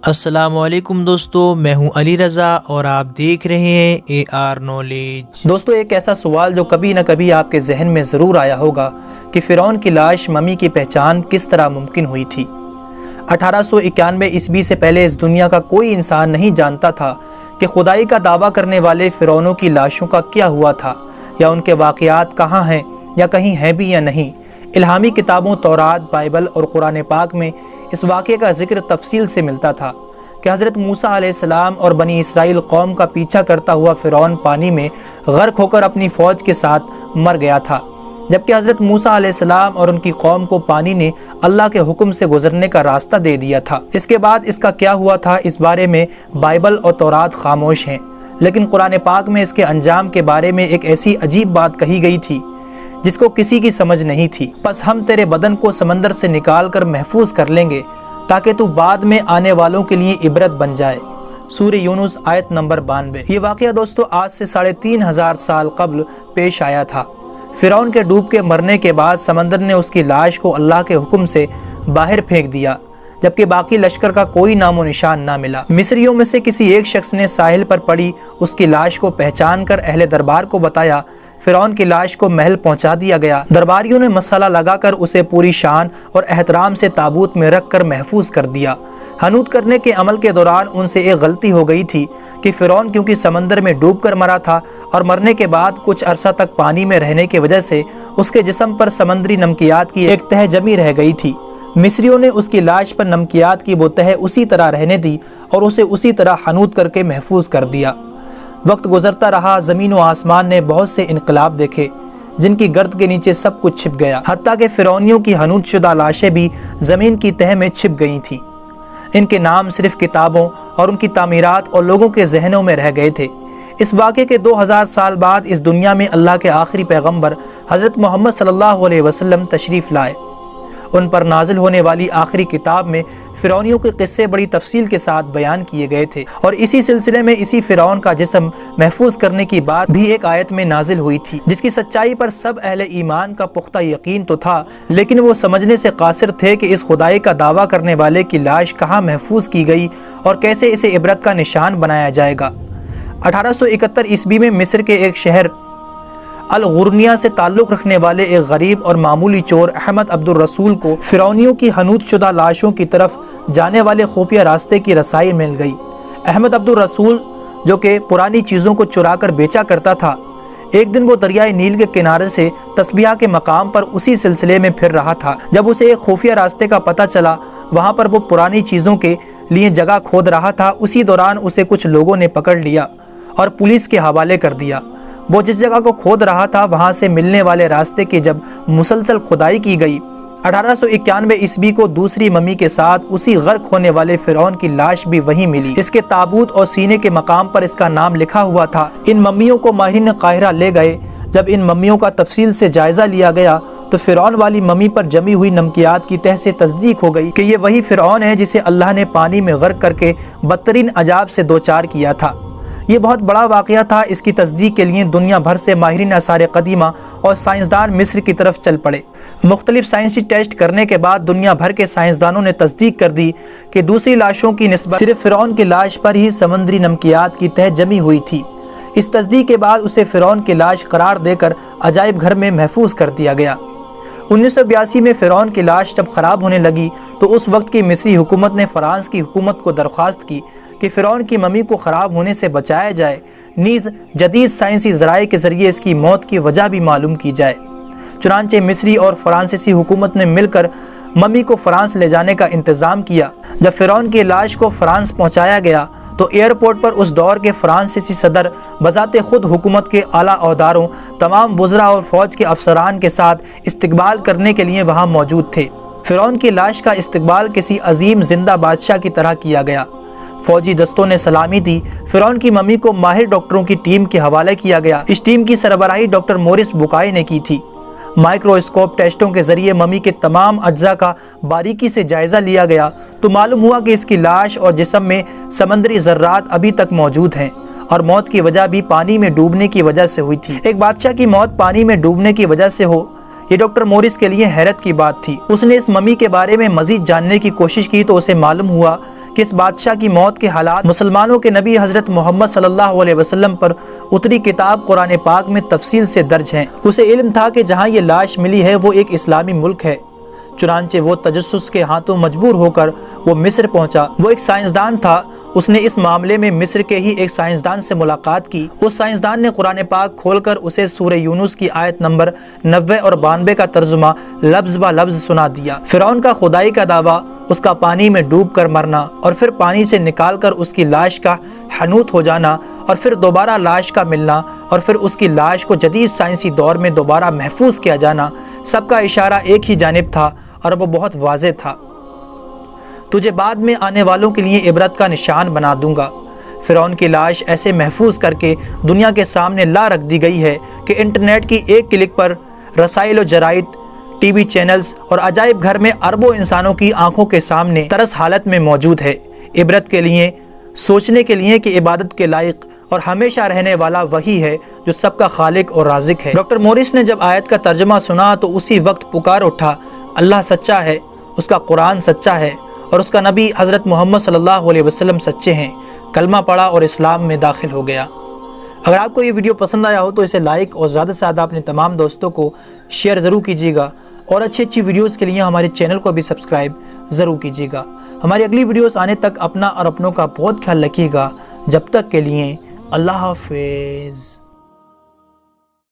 السلام علیکم دوستو، میں ہوں علی رضا اور آپ دیکھ رہے ہیں اے آر نالج۔ دوستو، ایک ایسا سوال جو کبھی نہ کبھی آپ کے ذہن میں ضرور آیا ہوگا کہ فرعون کی لاش ممی کی پہچان کس طرح ممکن ہوئی تھی۔ 1891 عیسوی سے پہلے اس دنیا کا کوئی انسان نہیں جانتا تھا کہ خدائی کا دعویٰ کرنے والے فرعونوں کی لاشوں کا کیا ہوا تھا، یا ان کے واقعات کہاں ہیں، یا کہیں ہیں بھی یا نہیں۔ الہامی کتابوں تورات، بائبل اور قرآن پاک میں اس واقعے کا ذکر تفصیل سے ملتا تھا کہ حضرت موسیٰ علیہ السلام اور بنی اسرائیل قوم کا پیچھا کرتا ہوا فرعون پانی میں غرق ہو کر اپنی فوج کے ساتھ مر گیا تھا، جبکہ حضرت موسیٰ علیہ السلام اور ان کی قوم کو پانی نے اللہ کے حکم سے گزرنے کا راستہ دے دیا تھا۔ اس کے بعد اس کا کیا ہوا تھا، اس بارے میں بائبل اور تورات خاموش ہیں، لیکن قرآن پاک میں اس کے انجام کے بارے میں ایک ایسی عجیب بات کہی گئی تھی جس کو کسی کی سمجھ نہیں تھی۔ پس ہم تیرے بدن کو سمندر سے نکال کر محفوظ کر لیں گے تاکہ تو بعد میں آنے والوں کے لیے عبرت بن جائے۔ سورہ یونس آیت نمبر 92۔ یہ واقعہ دوستو آج سے 3500 سال قبل پیش آیا تھا۔ فرعون کے ڈوب کے مرنے کے بعد سمندر نے اس کی لاش کو اللہ کے حکم سے باہر پھینک دیا، جبکہ باقی لشکر کا کوئی نام و نشان نہ ملا۔ مصریوں میں سے کسی ایک شخص نے ساحل پر پڑی اس کی لاش کو پہچان کر اہل دربار کو بتایا۔ فرعون کی لاش کو محل پہنچا دیا گیا۔ درباریوں نے مسالہ لگا کر اسے پوری شان اور احترام سے تابوت میں رکھ کر محفوظ کر دیا۔ حنوط کرنے کے عمل کے دوران ان سے ایک غلطی ہو گئی تھی کہ فرعون کیونکہ سمندر میں ڈوب کر مرا تھا اور مرنے کے بعد کچھ عرصہ تک پانی میں رہنے کی وجہ سے اس کے جسم پر سمندری نمکیات کی ایک تہ جمی رہ گئی تھی۔ مصریوں نے اس کی لاش پر نمکیات کی وہ تہ اسی طرح رہنے دی اور اسے اسی طرح حنوط کر کے محفوظ کر دیا۔ وقت گزرتا رہا، زمین و آسمان نے بہت سے انقلاب دیکھے جن کی گرد کے نیچے سب کچھ چھپ گیا، حتیٰ کہ فرعونیوں کی حنوط شدہ لاشیں بھی زمین کی تہ میں چھپ گئی تھیں۔ ان کے نام صرف کتابوں اور ان کی تعمیرات اور لوگوں کے ذہنوں میں رہ گئے تھے۔ اس واقعے کے 2000 سال بعد اس دنیا میں اللہ کے آخری پیغمبر حضرت محمد صلی اللہ علیہ وسلم تشریف لائے۔ ان پر نازل ہونے والی آخری کتاب میں فرعونیوں کے قصے بڑی تفصیل کے ساتھ بیان کیے گئے تھے، اور اسی سلسلے میں اسی فرعون کا جسم محفوظ کرنے کی بات بھی ایک آیت میں نازل ہوئی تھی، جس کی سچائی پر سب اہل ایمان کا پختہ یقین تو تھا، لیکن وہ سمجھنے سے قاصر تھے کہ اس خدائی کا دعویٰ کرنے والے کی لاش کہاں محفوظ کی گئی اور کیسے اسے عبرت کا نشان بنایا جائے گا۔ 1871 عیسوی میں مصر کے ایک شہر الغرنیہ سے تعلق رکھنے والے ایک غریب اور معمولی چور احمد عبد الرسول کو فرعونیوں کی حنوط شدہ لاشوں کی طرف جانے والے خفیہ راستے کی رسائی مل گئی۔ احمد عبد الرسول، جو کہ پرانی چیزوں کو چرا کر بیچا کرتا تھا، ایک دن وہ دریائے نیل کے کنارے سے تسبیحہ کے مقام پر اسی سلسلے میں پھر رہا تھا۔ جب اسے ایک خفیہ راستے کا پتہ چلا، وہاں پر وہ پرانی چیزوں کے لیے جگہ کھود رہا تھا، اسی دوران اسے کچھ لوگوں نے پکڑ لیا اور پولیس کے حوالے کر دیا۔ وہ جس جگہ کو کھود رہا تھا وہاں سے ملنے والے راستے کی جب مسلسل کھدائی کی گئی، 1891 عیسوی کو دوسری ممی کے ساتھ اسی غرق ہونے والے فرعون کی لاش بھی وہیں ملی۔ اس کے تابوت اور سینے کے مقام پر اس کا نام لکھا ہوا تھا۔ ان ممیوں کو ماہرین قاہرہ لے گئے۔ جب ان ممیوں کا تفصیل سے جائزہ لیا گیا تو فرعون والی ممی پر جمی ہوئی نمکیات کی تہ سے تصدیق ہو گئی کہ یہ وہی فرعون ہے جسے اللہ نے پانی میں غرق کر کے بدترین عذاب سے دوچار کیا تھا۔ یہ بہت بڑا واقعہ تھا۔ اس کی تصدیق کے لیے دنیا بھر سے ماہرین آثار قدیمہ اور سائنسدان مصر کی طرف چل پڑے۔ مختلف سائنسی ٹیسٹ کرنے کے بعد دنیا بھر کے سائنسدانوں نے تصدیق کر دی کہ دوسری لاشوں کی نسبت صرف فرعون کی لاش پر ہی سمندری نمکیات کی تہ جمی ہوئی تھی۔ اس تصدیق کے بعد اسے فرعون کی لاش قرار دے کر عجائب گھر میں محفوظ کر دیا گیا۔ 1982 میں فرعون کی لاش جب خراب ہونے لگی تو اس وقت کی مصری حکومت نے فرانس کی حکومت کو درخواست کی کہ فرعون کی ممی کو خراب ہونے سے بچایا جائے، نیز جدید سائنسی ذرائع کے ذریعے اس کی موت کی وجہ بھی معلوم کی جائے۔ چنانچہ مصری اور فرانسیسی حکومت نے مل کر ممی کو فرانس لے جانے کا انتظام کیا۔ جب فرعون کی لاش کو فرانس پہنچایا گیا تو ایئرپورٹ پر اس دور کے فرانسیسی صدر بذات خود حکومت کے اعلیٰ عہدیداروں، تمام وزراء اور فوج کے افسران کے ساتھ استقبال کرنے کے لیے وہاں موجود تھے۔ فرعون کی لاش کا استقبال کسی عظیم زندہ بادشاہ کی طرح کیا گیا۔ فوجی دستوں نے سلامی دی۔ فرعون کی ممی کو ماہر ڈاکٹروں کی ٹیم کے حوالے کیا گیا۔ اس ٹیم کی سربراہی ڈاکٹر مورس بکائی نے کی تھی۔ مائکرواسکوپ ٹیسٹوں کے ذریعے ممی کے تمام اجزاء کا باریکی سے جائزہ لیا گیا تو معلوم ہوا کہ اس کی لاش اور جسم میں سمندری ذرات ابھی تک موجود ہیں اور موت کی وجہ بھی پانی میں ڈوبنے کی وجہ سے ہوئی تھی۔ ایک بادشاہ کی موت پانی میں ڈوبنے کی وجہ سے ہو، یہ ڈاکٹر مورس کے لیے حیرت کی بات تھی۔ اس نے اس ممی کے بارے میں مزید جاننے کی کوشش کی تو اسے معلوم ہوا کہ اس بادشاہ کی موت کے حالات مسلمانوں کے نبی حضرت محمد صلی اللہ علیہ وسلم پر اتری کتاب قرآن پاک میں تفصیل سے درج ہیں۔ اسے علم تھا کہ جہاں یہ لاش ملی ہے وہ ایک اسلامی ملک ہے، چنانچہ وہ تجسس کے ہاتھوں مجبور ہو کر وہ مصر پہنچا۔ وہ ایک سائنسدان تھا، اس نے اس معاملے میں مصر کے ہی ایک سائنسدان سے ملاقات کی۔ اس سائنسدان نے قرآن پاک کھول کر اسے سورہ یونس کی آیت نمبر 90 اور 92 کا ترجمہ لفظ با لفظ سنا دیا۔ فرعون کا خدائی کا دعویٰ، اس کا پانی میں ڈوب کر مرنا اور پھر پانی سے نکال کر اس کی لاش کا حنوط ہو جانا اور پھر دوبارہ لاش کا ملنا اور پھر اس کی لاش کو جدید سائنسی دور میں دوبارہ محفوظ کیا جانا، سب کا اشارہ ایک ہی جانب تھا اور وہ بہت واضح تھا۔ تجھے بعد میں آنے والوں کے لیے عبرت کا نشان بنا دوں گا۔ فرعون کی لاش ایسے محفوظ کر کے دنیا کے سامنے لا رکھ دی گئی ہے کہ انٹرنیٹ کی ایک کلک پر رسائل و جرائد، ٹی وی چینلز اور عجائب گھر میں اربوں انسانوں کی آنکھوں کے سامنے ترس حالت میں موجود ہے، عبرت کے لیے، سوچنے کے لیے کہ عبادت کے لائق اور ہمیشہ رہنے والا وہی ہے جو سب کا خالق اور رازق ہے۔ ڈاکٹر مورس نے جب آیت کا ترجمہ سنا تو اسی وقت پکار اٹھا، اللہ سچا ہے، اس کا قرآن سچا ہے اور اس کا نبی حضرت محمد صلی اللہ علیہ وسلم سچے ہیں۔ کلمہ پڑھا اور اسلام میں داخل ہو گیا۔ اگر آپ کو یہ ویڈیو پسند آیا ہو تو اسے لائک اور زیادہ سے زیادہ اپنے تمام دوستوں کو شیئر ضرور کیجیے گا، اور اچھی ویڈیوز کے لیے ہمارے چینل کو بھی سبسکرائب ضرور کیجیے گا۔ ہماری اگلی ویڈیوز آنے تک اپنا اور اپنوں کا بہت خیال رکھیے گا۔ جب تک کے لیے اللہ حافظ۔